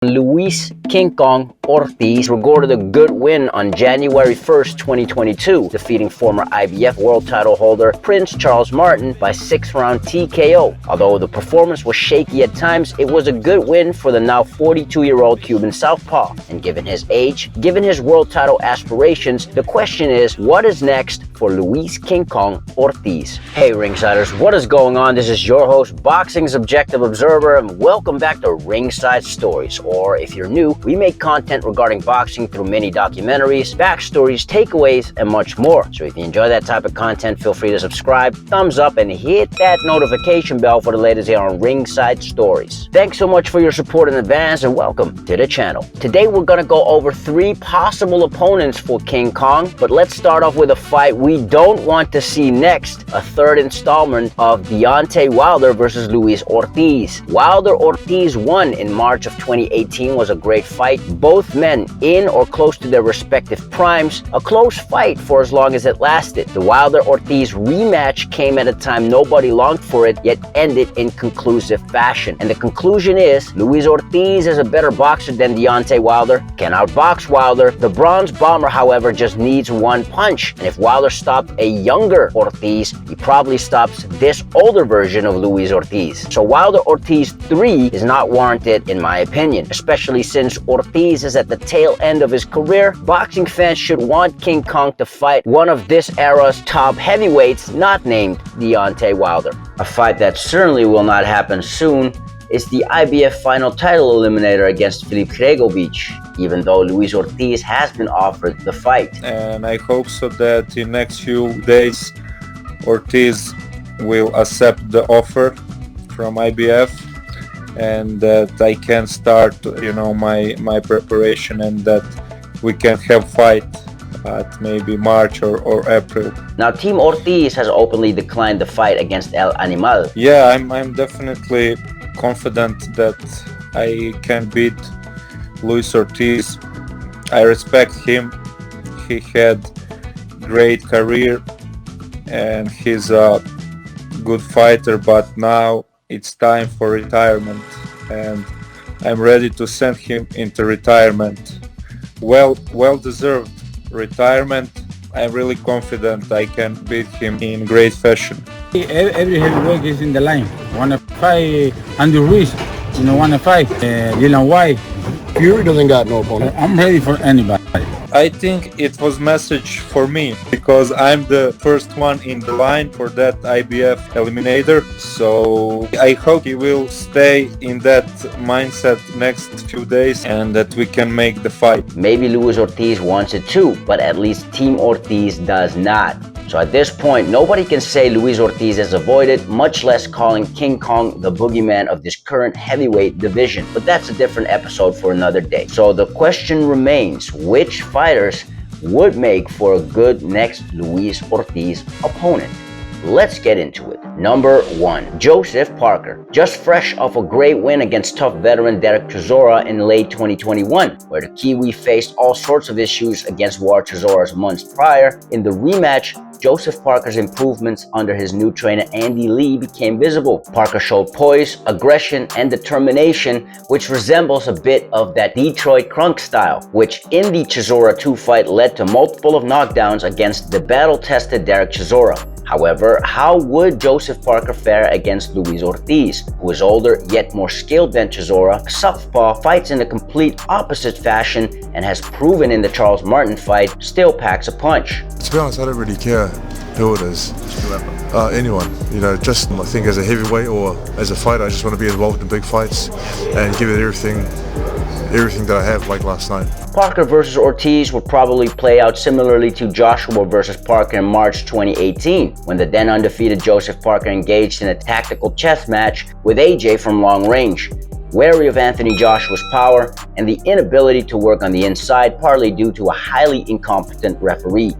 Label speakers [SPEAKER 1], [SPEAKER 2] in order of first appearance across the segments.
[SPEAKER 1] Luis King Kong Ortiz recorded a good win on January 1st, 2022, defeating former IBF world title holder Prince Charles Martin by 6th-round TKO. Although the performance was shaky at times, it was a good win for the now 42-year-old Cuban southpaw. And given his age, given his world title aspirations, the question is, what is next for Luis King Kong Ortiz? Hey Ringsiders, what is going on? This is your host, Boxing's Objective Observer, and welcome back to Ringside Stories. Or if you're new, we make content regarding boxing through mini documentaries, backstories, takeaways, and much more. So if you enjoy that type of content, feel free to subscribe, thumbs up, and hit that notification bell for the latest here on Ringside Stories. Thanks so much for your support in advance and welcome to the channel. Today we're gonna go over 3 possible opponents for King Kong, but let's start off with a fight we don't want to see next, a 3rd installment of Deontay Wilder versus Luis Ortiz. Wilder-Ortiz won in March of 2018 was a great fight. Both men in or close to their respective primes. A close fight for as long as it lasted. The Wilder-Ortiz rematch came at a time nobody longed for it, yet ended in conclusive fashion. And the conclusion is, Luis Ortiz is a better boxer than Deontay Wilder, can outbox Wilder. The Bronze Bomber, however, just needs one punch. And if Wilder stopped a younger Ortiz, he probably stops this older version of Luis Ortiz. So Wilder-Ortiz 3 is not warranted in my opinion, especially since Ortiz is at the tail end of his career. Boxing fans should want King Kong to fight one of this era's top heavyweights not named Deontay Wilder. A fight that certainly will not happen soon is the IBF final title eliminator against Filip Hrgović, even though Luis Ortiz has been offered the fight.
[SPEAKER 2] And I hope so that in next few days Ortiz will accept the offer from IBF and that I can start, my preparation and that we can have fight at maybe March or April.
[SPEAKER 1] Now, Team Ortiz has openly declined the fight against El Animal.
[SPEAKER 2] Yeah, I'm definitely confident that I can beat Luis Ortiz. I respect him. He had great career and he's a good fighter, but now it's time for retirement and I'm ready to send him into retirement. Well deserved retirement. I'm really confident I can beat him in great fashion.
[SPEAKER 3] Every heavyweight is in the line. Wanna fight Andy Ruiz, wanna fight Dylan White.
[SPEAKER 4] Fury doesn't got no opponent.
[SPEAKER 3] I'm ready for anybody.
[SPEAKER 2] I think it was message for me because I'm the first one in the line for that IBF eliminator. So I hope he will stay in that mindset next few days and that we can make the fight.
[SPEAKER 1] Maybe Luis Ortiz wants it too, but at least Team Ortiz does not. So at this point, nobody can say Luis Ortiz has avoided, much less calling King Kong the boogeyman of this current heavyweight division. But that's a different episode for another day. So the question remains, which fighters would make for a good next Luis Ortiz opponent? Let's get into it. Number 1, Joseph Parker. Just fresh off a great win against tough veteran Derek Chisora in late 2021, where the Kiwi faced all sorts of issues against War Chisora's months prior. In the rematch, Joseph Parker's improvements under his new trainer Andy Lee became visible. Parker showed poise, aggression, and determination, which resembles a bit of that Detroit Crunk style, which in the Chisora 2 fight led to multiple of knockdowns against the battle-tested Derek Chisora. However, how would Joseph Parker fare against Luis Ortiz, who is older yet more skilled than Chisora, southpaw, fights in a complete opposite fashion, and has proven in the Charles Martin fight, still packs a punch?
[SPEAKER 4] To be honest, I don't really care who it is. Anyone, just I think as a heavyweight or as a fighter, I just want to be involved in big fights and give it everything that I have, like last night.
[SPEAKER 1] Parker versus Ortiz will probably play out similarly to Joshua versus Parker in March 2018, when the then undefeated Joseph Parker engaged in a tactical chess match with AJ from long range. Wary of Anthony Joshua's power and the inability to work on the inside, partly due to a highly incompetent referee.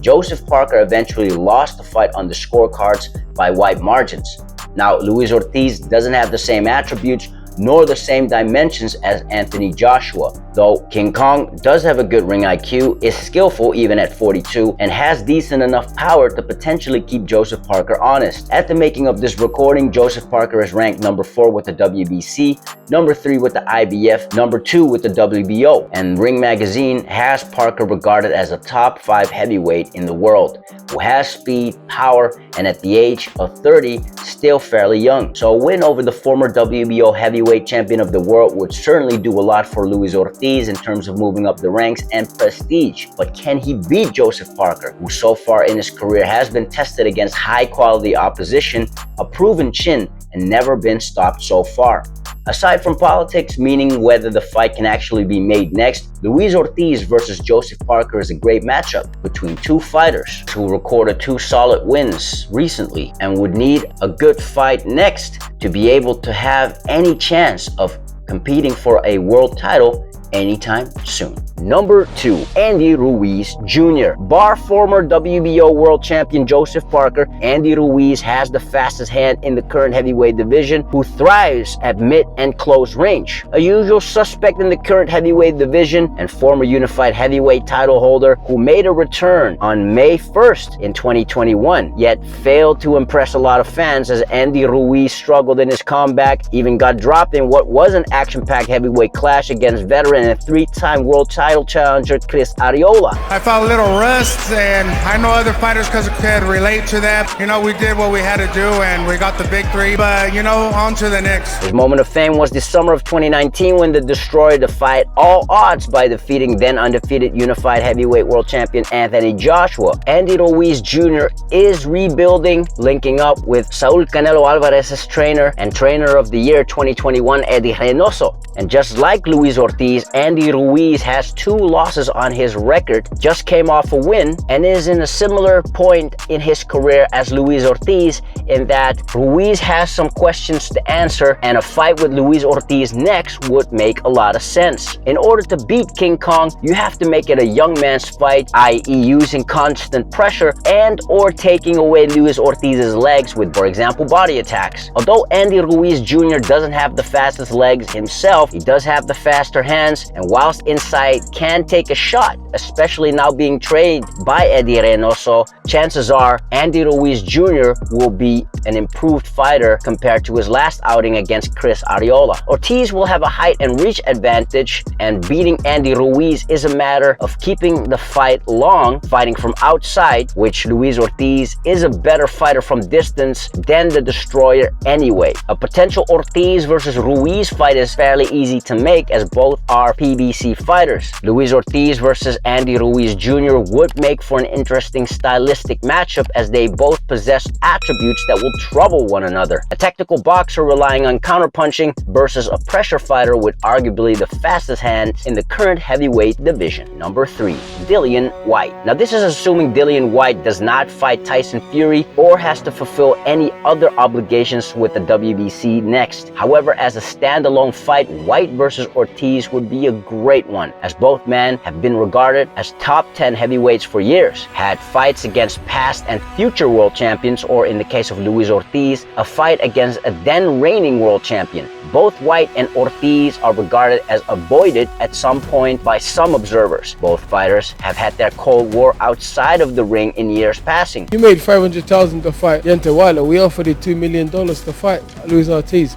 [SPEAKER 1] Joseph Parker eventually lost the fight on the scorecards by wide margins. Now, Luis Ortiz doesn't have the same attributes nor the same dimensions as Anthony Joshua, Though King Kong does have a good ring IQ, is skillful even at 42, and has decent enough power to potentially keep Joseph Parker honest. At the making of this recording, Joseph Parker is ranked number 4 with the WBC, number 3 with the IBF, number 2 with the WBO, and Ring Magazine has Parker regarded as a top 5 heavyweight in the world, who has speed, power, and at the age of 30, still fairly young. So a win over the former WBO heavyweight champion of the world would certainly do a lot for Luis Ortiz in terms of moving up the ranks and prestige. But can he beat Joseph Parker, who so far in his career has been tested against high quality opposition, a proven chin, and never been stopped so far? Aside from politics, meaning whether the fight can actually be made next, Luis Ortiz versus Joseph Parker is a great matchup between two fighters who recorded 2 solid wins recently and would need a good fight next to be able to have any chance of competing for a world title anytime soon. Number 2, Andy Ruiz Jr. Bar former WBO world champion Joseph Parker, Andy Ruiz has the fastest hand in the current heavyweight division, who thrives at mid and close range. A usual suspect in the current heavyweight division and former unified heavyweight title holder who made a return on May 1st in 2021, yet failed to impress a lot of fans as Andy Ruiz struggled in his comeback, even got dropped in what was an action-packed heavyweight clash against veteran and 3-time world title challenger Chris Arreola.
[SPEAKER 5] I felt a little rust, and I know other fighters could relate to that. You know, we did what we had to do, and we got the victory, but, you know, on to the next.
[SPEAKER 1] His moment of fame was the summer of 2019 when the Destroyer defied all odds by defeating then undefeated unified heavyweight world champion Anthony Joshua. Andy Ruiz Jr. is rebuilding, linking up with Saul Canelo Alvarez's trainer and trainer of the year 2021 Eddie Reynoso. And just like Luis Ortiz, Andy Ruiz has 2 losses on his record, just came off a win, and is in a similar point in his career as Luis Ortiz in that Ruiz has some questions to answer, and a fight with Luis Ortiz next would make a lot of sense. In order to beat King Kong, you have to make it a young man's fight, i.e. using constant pressure and or taking away Luis Ortiz's legs with, for example, body attacks. Although Andy Ruiz Jr. doesn't have the fastest legs himself, he does have the faster hands, and whilst inside can take a shot, especially now being trained by Eddie Reynoso, chances are Andy Ruiz Jr. will be an improved fighter compared to his last outing against Chris Arreola. Ortiz will have a height and reach advantage, and beating Andy Ruiz is a matter of keeping the fight long, fighting from outside, which Luis Ortiz is a better fighter from distance than the Destroyer anyway. A potential Ortiz versus Ruiz fight is fairly easy to make, as both are PBC fighters. Luis Ortiz versus Andy Ruiz Jr. would make for an interesting stylistic matchup, as they both possess attributes that will trouble one another. A technical boxer relying on counterpunching versus a pressure fighter with arguably the fastest hands in the current heavyweight division. Number 3, Dillian Whyte. Now this is assuming Dillian Whyte does not fight Tyson Fury or has to fulfill any other obligations with the WBC next. However, as a standalone fight, Whyte versus Ortiz would be a great one, as both men have been regarded as top 10 heavyweights for years, had fights against past and future world champions, or in the case of Luis Ortiz, a fight against a then reigning world champion. Both Whyte and Ortiz are regarded as avoided at some point by some observers. Both fighters have had their Cold War outside of the ring in years passing.
[SPEAKER 6] You made $500,000 to fight Deontay Wilder. We offered you $2 million to fight Luis Ortiz.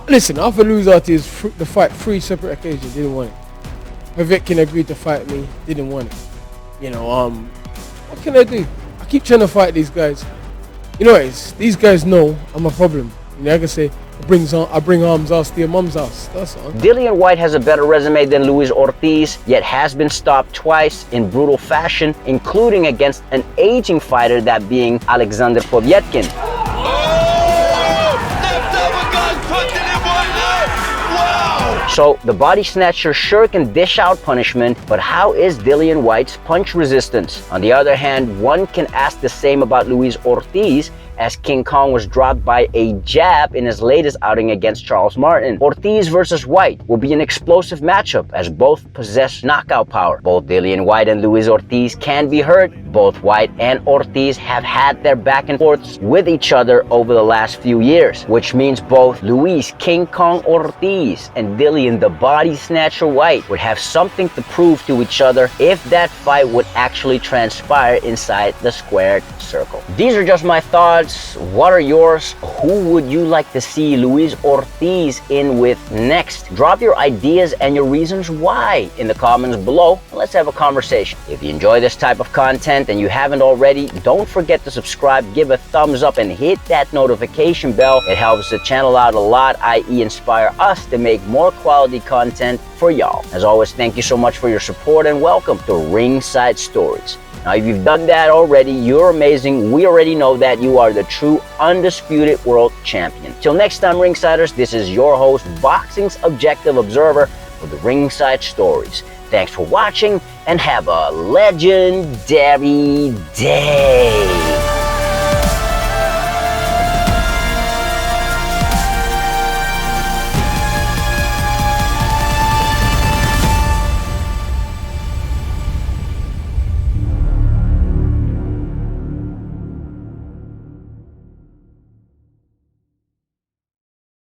[SPEAKER 6] Listen, I offered Luis Ortiz the fight 3 separate occasions. Didn't want it. Povetkin agreed to fight me. Didn't want it. You know, what can I do? I keep trying to fight these guys. Anyways, these guys know I'm a problem. You know, like I say, I bring arms house to your mom's house. That's all.
[SPEAKER 1] Dillian Whyte has a better resume than Luis Ortiz, yet has been stopped twice in brutal fashion, including against an aging fighter, that being Alexander Povetkin. So the body snatcher sure can dish out punishment, but how is Dillian Whyte's punch resistance? On the other hand, one can ask the same about Luis Ortiz, as King Kong was dropped by a jab in his latest outing against Charles Martin. Ortiz versus White will be an explosive matchup as both possess knockout power. Both Dillian Whyte and Luis Ortiz can be hurt. Both Whyte and Ortiz have had their back and forths with each other over the last few years, which means both Luis King Kong Ortiz and Dillian the Body Snatcher Whyte would have something to prove to each other if that fight would actually transpire inside the squared circle. These are just my thoughts. What are yours? Who would you like to see Luis Ortiz in with next? Drop your ideas and your reasons why in the comments below. Let's have a conversation. If you enjoy this type of content and you haven't already, don't forget to subscribe, give a thumbs up, and hit that notification bell. It helps the channel out a lot, i.e. inspire us to make more quality content for y'all. As always, thank you so much for your support and welcome to Ringside Stories. Now, if you've done that already, you're amazing. We already know that you are the true undisputed world champion. Till next time, Ringsiders, this is your host, Boxing's Objective Observer for the Ringside Stories. Thanks for watching and have a legendary day.